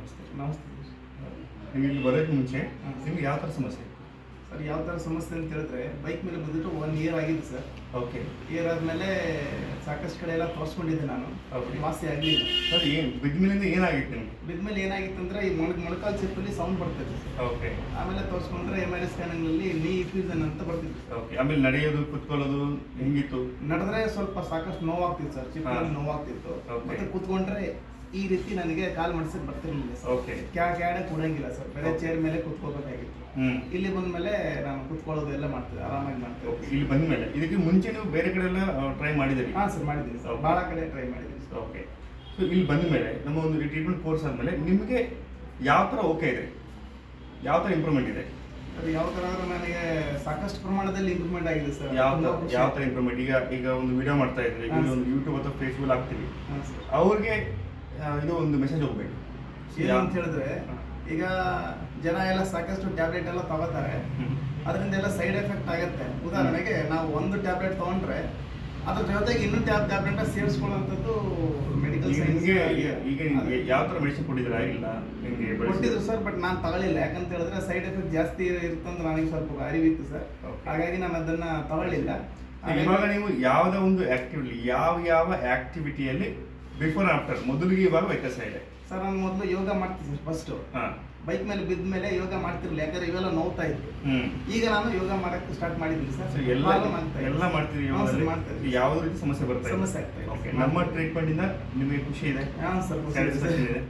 ನಮಸ್ತೆ ನೀವು ಇಲ್ಲಿ ಬರೋಕ್ಕೆ ಮುಂಚೆ ನಿಮ್ಗೆ ಯಾವ ಥರ ಸಮಸ್ಯೆ? ಸರ್, ಯಾವ ಥರ ಸಮಸ್ಯೆ ಅಂತ ಹೇಳಿದ್ರೆ ಬೈಕ್ ಮೇಲೆ ಬಂದುಬಿಟ್ಟು 1 ಇಯರ್ ಆಗಿದೆ ಸರ್. ಓಕೆ. ಇಯರ್ ಆದಮೇಲೆ ಸಾಕಷ್ಟು ಕಡೆ ಎಲ್ಲ ತೋರಿಸ್ಕೊಂಡಿದ್ದೆ ನಾನು. Okay. ವಾಸಿ ಆಗಲಿಲ್ಲ ಸರ್. ಏನು ಬಿದ್ಮೇಲಿಂದ ಏನಾಗಿತ್ತು ನಿಮಗೆ? ಬಿದ್ಮೇಲೆ ಏನಾಗಿತ್ತು ಅಂದರೆ ಈ ಮೊಣಕಾಲು ಚಿಪ್ಪಲ್ಲಿ ಸೌಂಡ್ ಬರ್ತಿತ್ತು ಸರ್. ಓಕೆ. ಆಮೇಲೆ ತೋರಿಸ್ಕೊಂಡ್ರೆ MRI ಸ್ಕ್ಯಾನಿಂಗ್ನಲ್ಲಿ ನೀ ಫ್ಯೂಸನ್ ಅಂತ ಬರ್ತಿತ್ತು. ಓಕೆ. ಆಮೇಲೆ ನಡೆಯೋದು ಕುತ್ಕೊಳ್ಳೋದು ಹೆಂಗಿತ್ತು? ನಡೆದ್ರೆ ಸ್ವಲ್ಪ ಸಾಕಷ್ಟು ನೋವಾಗ್ತಿತ್ತು ಸರ್, ಚಿಪ್ಪಲ್ಲಿ ನೋವಾಗ್ತಿತ್ತು. Okay. ಮತ್ತೆ ಕೂತ್ಕೊಂಡ್ರೆ ಈ ರೀತಿ ನನಗೆ ಕಾಲು ಮನಸ್ಸಿಗೆ ಬರ್ತಿರ್ಲಿಲ್ಲ ಸರ್. ಓಕೆ. ಕ್ಯಾಡೆ ಕೂಡಂಗಿಲ್ಲ ಸರ್, ಬೇರೆ ಚೇರ್ ಮೇಲೆ ಕೂತ್ಕೋಬೇಕಾಗಿತ್ತು. ಇಲ್ಲಿ ಬಂದ್ಮೇಲೆ ನಾನು ಕುತ್ಕೊಳ್ಳೋದು ಎಲ್ಲ ಮಾಡ್ತಿದ್ದೆ, ಆರಾಮಾಗಿ ಮಾಡ್ತಿದ್ದೆ. ಓಕೆ. ಇಲ್ಲಿ ಬಂದ ಮೇಲೆ ಇದಕ್ಕೆ ಮುಂಚೆ ನೀವು ಬೇರೆ ಕಡೆ ಎಲ್ಲ ಟ್ರೈ ಮಾಡಿದ್ದೀರಿ? ಹಾಂ ಸರ್, ಮಾಡಿದ್ದೀನಿ ಸರ್. ಭಾಳ ಕಡೆ ಟ್ರೈ ಮಾಡಿದ್ದೀನಿ ಸರ್. ಓಕೆ. ಸೊ ಇಲ್ಲಿ ಬಂದ ಮೇಲೆ ನಮ್ಮ ಒಂದು ಟ್ರೀಟ್ಮೆಂಟ್ ಕೋರ್ಸ್ ಆದಮೇಲೆ ನಿಮಗೆ ಯಾವ ಥರ ಓಕೆ ಇದೆ, ಯಾವ ಥರ ಇಂಪ್ರೂವ್ಮೆಂಟ್ ಇದೆ? ಅದು ಯಾವ ಥರ ಅಂದರೆ ನನಗೆ ಸಾಕಷ್ಟು ಪ್ರಮಾಣದಲ್ಲಿ ಇಂಪ್ರೂವ್ಮೆಂಟ್ ಆಗಿದೆ ಸರ್. ಯಾವ ಥರ ಇಂಪ್ರೂವ್ಮೆಂಟ್? ಈಗ ಒಂದು ವಿಡಿಯೋ ಮಾಡ್ತಾ ಇದ್ವಿ, ಈಗ ಒಂದು ಯೂಟ್ಯೂಬ್ ಅಥವಾ ಫೇಸ್ಬುಕ್ ಹಾಕ್ತೀವಿ, ಹಾಂ ಸರ್. ಅವ್ರಿಗೆ ಇದು ಒಂದು ಮೆಸೇಜ್ ಹೋಗ್ಬೇಕು. ಏನು ಅಂತ ಹೇಳಿದ್ರೆ, ಈಗ ಜನ ಎಲ್ಲ ಸಾಕಷ್ಟು ಟ್ಯಾಬ್ಲೆಟ್ ಎಲ್ಲ ತಗೋತಾರೆ, ಅದರಿಂದ ಎಲ್ಲ ಸೈಡ್ ಎಫೆಕ್ಟ್ ಆಗುತ್ತೆ. ಉದಾಹರಣೆಗೆ ನಾವು ಒಂದು ಟ್ಯಾಬ್ಲೆಟ್ ತೊಗೊಂಡ್ರೆ ಅದ್ರ ಜೊತೆಗೆ ಇನ್ನೂ ಟ್ಯಾಬ್ಲೆಟ್ ಸೇರಿಸ್ಕೊಳ್ಳೋಂಥದ್ದು ಮೆಡಿಕಲ್ ಸೈನ್ಸ್. ಈಗ ಯಾವ ಥರ ಮೆಡಿಸಿನ್ ಕೊಟ್ಟಿದ್ದೀರಾ? ಇಲ್ಲ ನಿಮಗೆ ಕೊಟ್ಟಿದ್ರು ಸರ್, ಬಟ್ ನಾನು ತಗೊಳ್ಳಿಲ್ಲ. ಯಾಕಂತ ಹೇಳಿದ್ರೆ ಸೈಡ್ ಎಫೆಕ್ಟ್ ಜಾಸ್ತಿ ಇರುತ್ತಂತ ನನಗೆ ಸ್ವಲ್ಪ ಅರಿವಿತ್ತು ಸರ್. ಹಾಗಾಗಿ ನಾನು ಅದನ್ನ ತಗೊಳ್ಳಿಲ್ಲ. ಇವಾಗ ನೀವು ಯಾವುದೇ ಒಂದು ಯಾವ ಆಕ್ಟಿವಿಟಿಯಲ್ಲಿ ಬಿಫೋರ್ ಆಫ್ಟರ್ ಮೊದಲಿಗೆ ಇವಾಗ ವ್ಯತ್ಯಾಸ ಇದೆ? ಸರ್, ನಾನು ಮೊದಲು ಯೋಗ ಮಾಡ್ತೀನಿ ಸರ್. ಫಸ್ಟು ಬೈಕ್ ಮೇಲೆ ಬಿದ್ದ ಮೇಲೆ ಯೋಗ ಮಾಡ್ತಿರ್ಲಿಲ್ಲ, ಯಾಕಂದ್ರೆ ಇವೆಲ್ಲ ನೋವ್ತಾ ಇತ್ತು. ಈಗ ನಾನು ಯೋಗ ಮಾಡಕ್ಕೆ ಸ್ಟಾರ್ಟ್ ಮಾಡಿದ್ದೀನಿ ಸರ್. ಎಲ್ಲ ಮಾಡ್ತೀರಿ? ಯಾವುದೇ ರೀತಿ ಸಮಸ್ಯೆ ಬರ್ತಾ ಇದೆ? ಸಮಸ್ಯೆ ಆಗ್ತಾ ಇದೆ. ಓಕೆ. ನಮ್ಮ ಟ್ರೀಟ್ಮೆಂಟ್ ಇಂದ ನಿಮಗೆ ಖುಷಿ ಇದೆ? ಹಾಂ ಸರ್, ಸ್ಯಾಟಿಸ್ಫ್ಯಾಕ್ಷನ್ ಇದೆ?